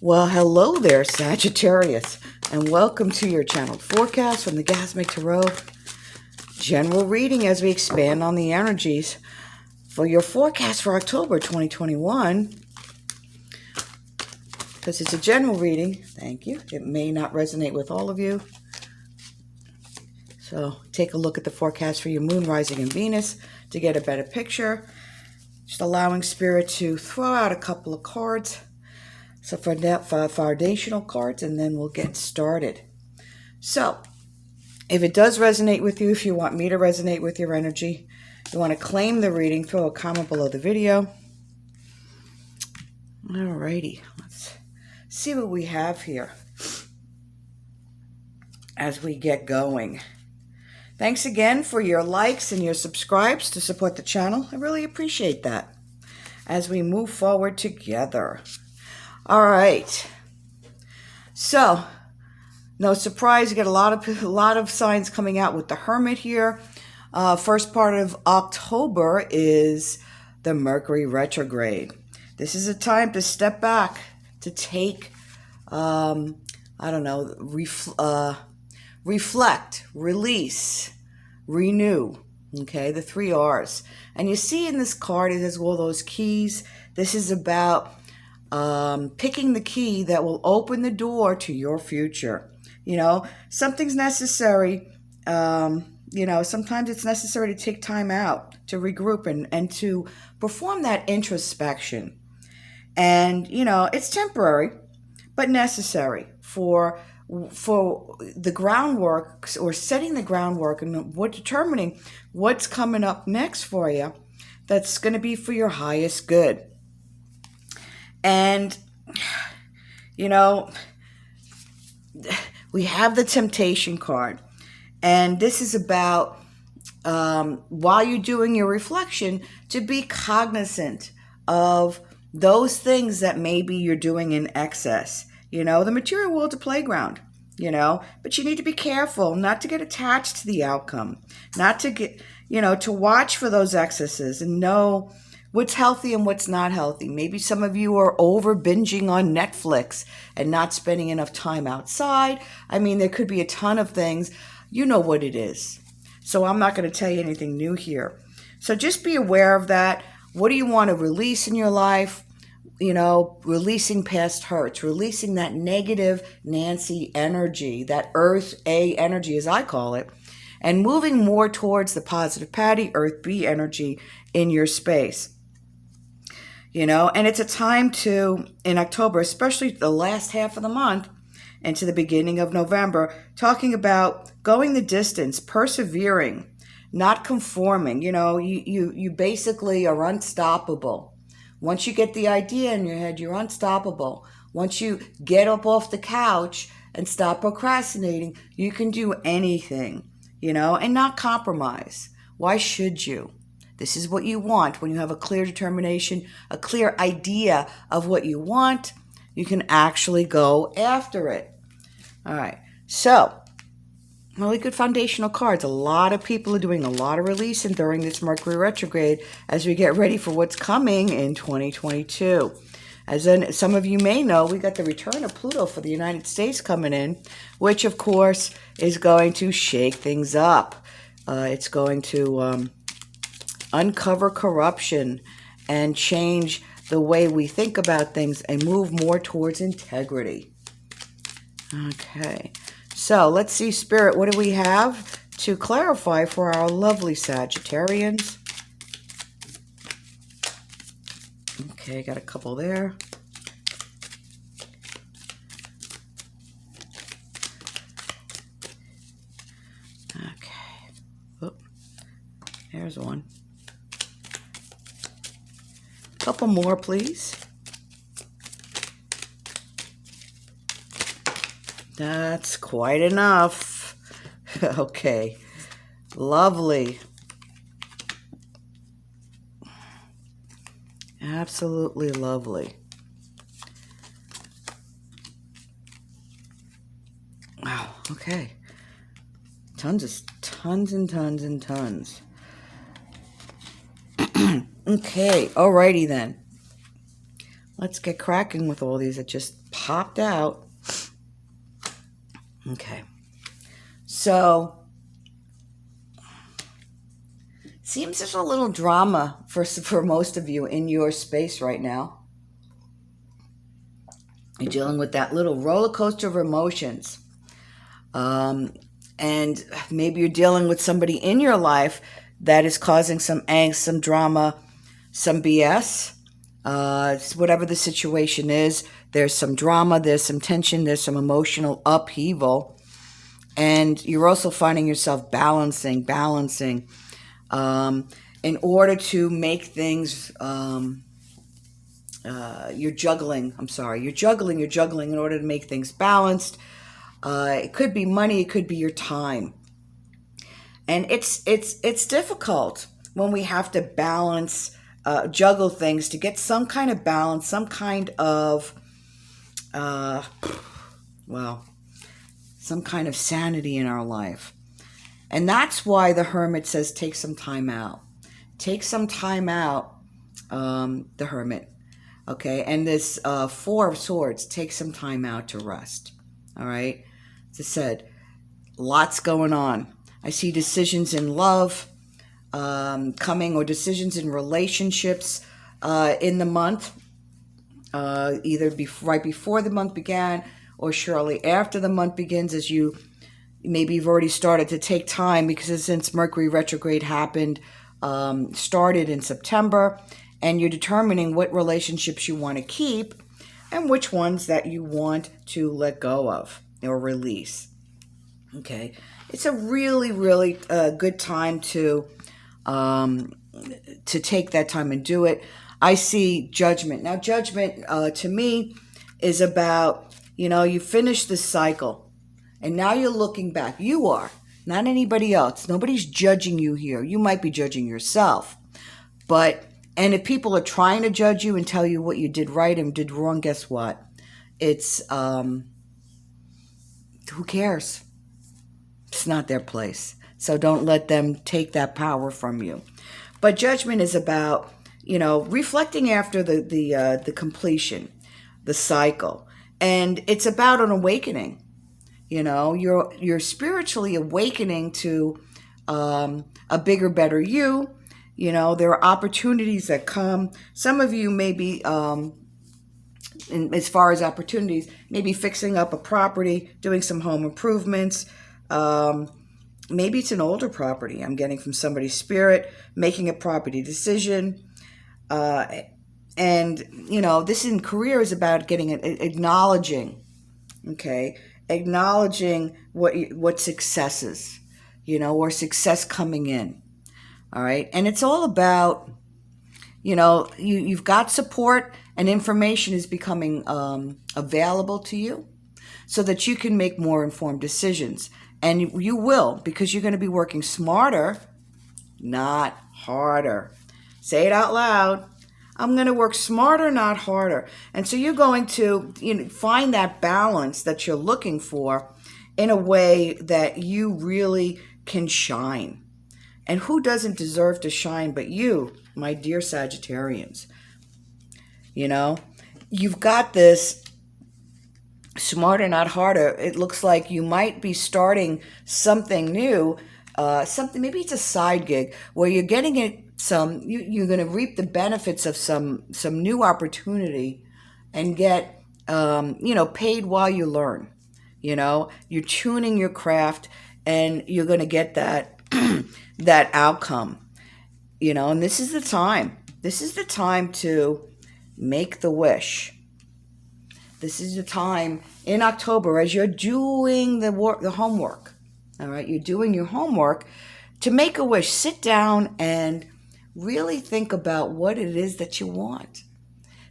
Well, hello there, Sagittarius, and welcome to your channeled forecast from the Gasmic Tarot general reading as we expand on the energies for your forecast for October 2021. Because it's a general reading, thank you. It may not resonate with all of you. So take a look at the forecast for your moon, rising, and Venus to get a better picture. Just allowing Spirit to throw out a couple of cards. So for that, foundational cards, and then we'll get started. So, if it does resonate with you, if you want me to resonate with your energy, you want to claim the reading, throw a comment below the video. Alrighty, let's see what we have here as we get going. Thanks again for your likes and your subscribes to support the channel. I really appreciate that as we move forward together. All right, so no surprise, you get a lot of signs coming out with the Hermit here. First part of October is the Mercury retrograde. This is a time to step back, to take, reflect, release, renew. Okay, the 3 R's. And you see in this card, it has all those keys. This is about picking the key that will open the door to your future. You know, something's necessary. Sometimes it's necessary to take time out to regroup and to perform that introspection. And, you know, it's temporary, but necessary for the groundwork, or setting the groundwork and determining what's coming up next for you that's going to be for your highest good. And, you know, we have the Temptation card. And this is about, while you're doing your reflection, to be cognizant of those things that maybe you're doing in excess. You know, the material world's a playground, you know, but you need to be careful not to get attached to the outcome, not to get, to watch for those excesses and know what's healthy and what's not healthy. Maybe some of you are over binging on Netflix and not spending enough time outside. I mean, there could be a ton of things. You know what it is. So I'm not going to tell you anything new here. So just be aware of that. What do you want to release in your life? You know, releasing past hurts, releasing that negative Nancy energy, that Earth A energy, as I call it, and moving more towards the positive Patty, Earth B energy in your space. You know, and it's a time to, in October, especially the last half of the month and to the beginning of November, talking about going the distance, persevering, not conforming. You know, you basically are unstoppable. Once you get the idea in your head, you're unstoppable. Once you get up off the couch and stop procrastinating, you can do anything, you know, and not compromise. Why should you? This is what you want. When you have a clear determination, a clear idea of what you want, you can actually go after it. All right. So, really good foundational cards. A lot of people are doing a lot of releasing during this Mercury retrograde as we get ready for what's coming in 2022. As then some of you may know, we got the return of Pluto for the United States coming in, which of course is going to shake things up. It's going to uncover corruption and change the way we think about things and move more towards integrity. Okay, so let's see, Spirit, what do we have to clarify for our lovely Sagittarians? Okay, got a couple there. Okay, oh, there's one. Couple more, please. That's quite enough. Okay, lovely. Absolutely lovely. Wow, okay. Tons and tons. Okay, alrighty then. Let's get cracking with all these that just popped out. Okay. So, seems there's a little drama for most of you in your space right now. You're dealing with that little roller coaster of emotions. And maybe you're dealing with somebody in your life that is causing some angst, some drama, some BS. Whatever the situation is, there's some drama, there's some tension, there's some emotional upheaval. And you're also finding yourself balancing, in order to make things, you're juggling in order to make things balanced. It could be money, it could be your time. And it's difficult when we have to balance, juggle things to get some kind of balance, some kind of, some kind of sanity in our life. And that's why the Hermit says take some time out. Take some time out, the Hermit. Okay, and this Four of Swords, take some time out to rest. All right, as I said, lots going on. I see decisions in love coming, or decisions in relationships in the month, either right before the month began or shortly after the month begins, as maybe you've already started to take time, because since Mercury retrograde happened, started in September, and you're determining what relationships you want to keep and which ones that you want to let go of or release. Okay, it's a really, really good time to take that time and do it. I see Judgment. Now, Judgment to me is about, you finish this cycle, and now you're looking back. You are, not anybody else. Nobody's judging you here. You might be judging yourself, and if people are trying to judge you and tell you what you did right and did wrong, guess what? It's, who cares? It's not their place. So don't let them take that power from you. But Judgment is about, reflecting after the completion, the cycle. And it's about an awakening. You're spiritually awakening to a bigger, better you. There are opportunities that come. Some of you may be, as far as opportunities, maybe fixing up a property, doing some home improvements. Maybe it's an older property I'm getting from somebody's spirit, making a property decision. And, this in career is about acknowledging, okay? Acknowledging what success is, or success coming in. All right. And it's all about, you've got support, and information is becoming available to you so that you can make more informed decisions. And you will, because you're going to be working smarter, not harder. Say it out loud. I'm going to work smarter, not harder. And so you're going to find that balance that you're looking for in a way that you really can shine. And who doesn't deserve to shine but you, my dear Sagittarians? You've got this smarter, not harder. It looks like you might be starting something new, maybe it's a side gig where you're getting you're going to reap the benefits of some new opportunity and get, paid while you learn. You're tuning your craft, and you're going to get that that outcome, and this is the time. This is the time to make the wish. This is the time in October, as you're doing the homework. All right, you're doing your homework to make a wish. Sit down and really think about what it is that you want.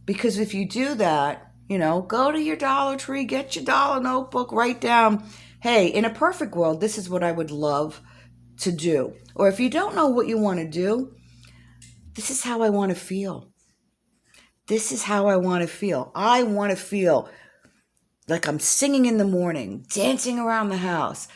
Because if you do that, go to your Dollar Tree, get your dollar notebook, write down, hey, in a perfect world, this is what I would love to do. Or if you don't know what you want to do, this is how I want to feel. This is how I want to feel. I want to feel like I'm singing in the morning, dancing around the house.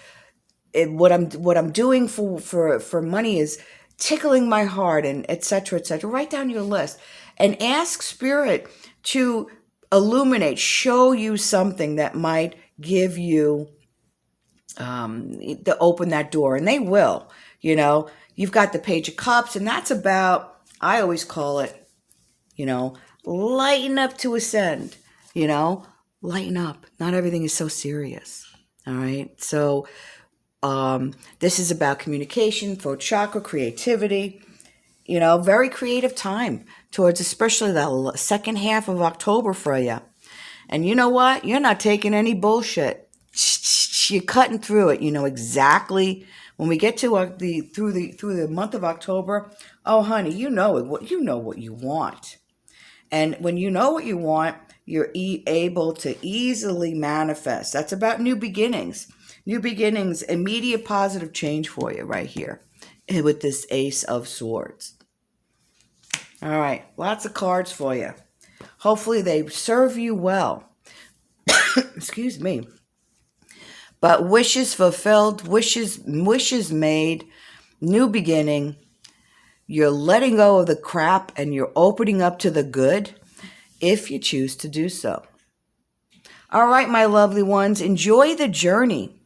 What I'm doing for money is tickling my heart, and et cetera, et cetera. Write down your list and ask Spirit to illuminate, show you something that might give you to open that door, and they will. You've got the Page of Cups, and that's about, I always call it, lighten up to ascend. Lighten up. Not everything is so serious. All right. So this is about communication, throat chakra, creativity. Very creative time towards especially the second half of October for you. And you know what? You're not taking any bullshit. You're cutting through it. You know exactly when we get to through the month of October. Oh, honey, you know what you want. And when you know what you want, you're able to easily manifest. That's about new beginnings. New beginnings, immediate positive change for you right here with this Ace of Swords. All right, lots of cards for you. Hopefully they serve you well. Excuse me. But wishes fulfilled, wishes made, new beginning. You're letting go of the crap and you're opening up to the good if you choose to do so. All right, my lovely ones, enjoy the journey,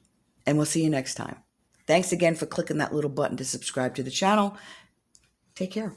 and we'll see you next time. Thanks again for clicking that little button to subscribe to the channel. Take care.